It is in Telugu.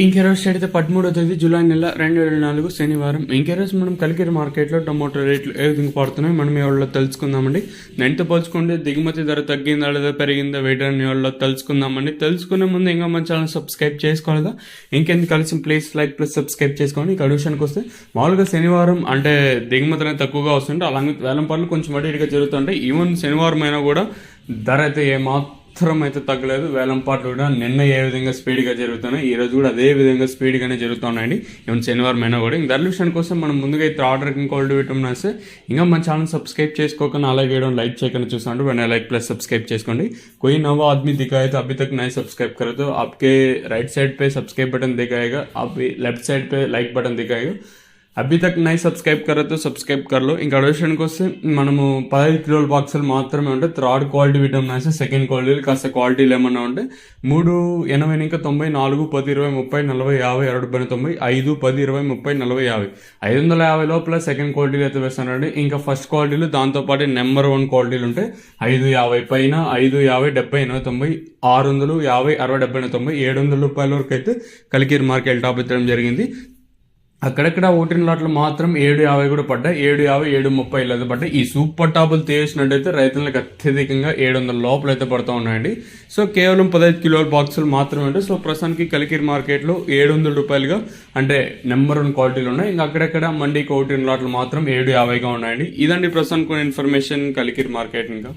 ఇంకెరోజు అయితే 13వ తేదీ జూలై నెల 2024 శనివారం. ఇంకెరోజు మనం కలికిరి మార్కెట్లో టమోటా రేట్లు ఏ విధంగా పడుతున్నాయి మనం ఎవరిలో తెలుసుకుందామండి. నెంతో పోల్చుకుంటే దిగుమతి ధర తగ్గిందా లేదా పెరిగిందా వేయడాన్ని ఎవరిలో తెలుసుకుందామండి. తెలుసుకునే ముందు ఇంకా మన ఛానల్ సబ్స్క్రైబ్ చేసుకోలేదా, ఇంకెందుకు కలిసి ప్లీజ్ లైక్ ప్లస్ సబ్స్క్రైబ్ చేసుకోండి. ఇక విషయానికి వస్తే మామూలుగా శనివారం అంటే దిగుమతి అనేది తక్కువగా వస్తుంటే అలాగే వేలం పనులు కొంచెం అడిగా జరుగుతుంటాయి. ఈవెన్ శనివారం అయినా కూడా ధర అయితే ఏమాత్రం అయితే తగ్గలేదు. వేలం పాటలు కూడా నిన్న ఏ విధంగా స్పీడ్గా జరుగుతున్నాయి ఈ రోజు కూడా అదే విధంగా స్పీడ్గానే జరుగుతున్నాయండి. ఈవెన్ శనివారం అయినా కూడా ఇంకా ధరల విషయానికి కోసం మనం ముందుగా అయితే ఆర్డర్ క్వాలిటీ విటమిన్ వస్తే ఇంకా మన ఛానల్ సబ్స్క్రైబ్ చేసుకోకుండా అలాగే వేయడం లైక్ చేయకుండా చూస్తుంటే వెంటనే లైక్ प्लस सब्सक्राइब చేసుకోండి. कोई नवा आदमी दिखाए तो अभी तक नहीं सब्सक्राइब करे तो आपके राइट साइड पे सब्सक्राइब बटन दिखाएगा, आप लेफ्ट साइड पे लाइक बटन दिखाएगा. అభి తక్ నై సబ్స్క్రైబ్ కరతో సబ్స్క్రైబ్ కర్లో. ఇంకా విషయానికి వస్తే మనము 15 కిలోల బాక్సులు మాత్రమే ఉంటే థర్డ్ క్వాలిటీ విటమిన్ వేస్తే సెకండ్ క్వాలిటీలు కాస్త క్వాలిటీలు ఏమన్నా ఉంటే 380 ఇంకా 90 4 10 20 30 40 50 2 90 5 10 20 30 40 50 550 లోపల సెకండ్ క్వాలిటీలు అయితే వేస్తానండి. ఇంకా ఫస్ట్ క్వాలిటీలు దాంతోపాటు నెంబర్ 1 క్వాలిటీలు ఉంటే 550 పైన 550 70 80 90 600 50 60 70 90 700 రూపాయల వరకు అయితే కలికిరి మార్కెట్ టాప్ ఎత్తడం జరిగింది. అక్కడక్కడ ఓటిన లాట్లు మాత్రం 750 కూడా పడ్డాయి. 750 730 లేదు పడ్డాయి. ఈ సూపర్ టాపులు తీసినట్టయితే రైతులకు అత్యధికంగా 700 లోపల అయితే పడుతూ ఉన్నాయండి. సో కేవలం 15 కిలోల బాక్సులు మాత్రమే ఉంటాయి. సో ప్రస్తుతానికి కలికిరి మార్కెట్లో 700 రూపాయలుగా అంటే నెంబర్ 1 క్వాలిటీలు ఉన్నాయి. ఇంకా అక్కడక్కడ మండీకి ఓటిన లాట్లు మాత్రం 750గా ఉన్నాయండి. ఇదండి ప్రస్తుతానికి ఇన్ఫర్మేషన్ కలికిరి మార్కెట్. ఇంకా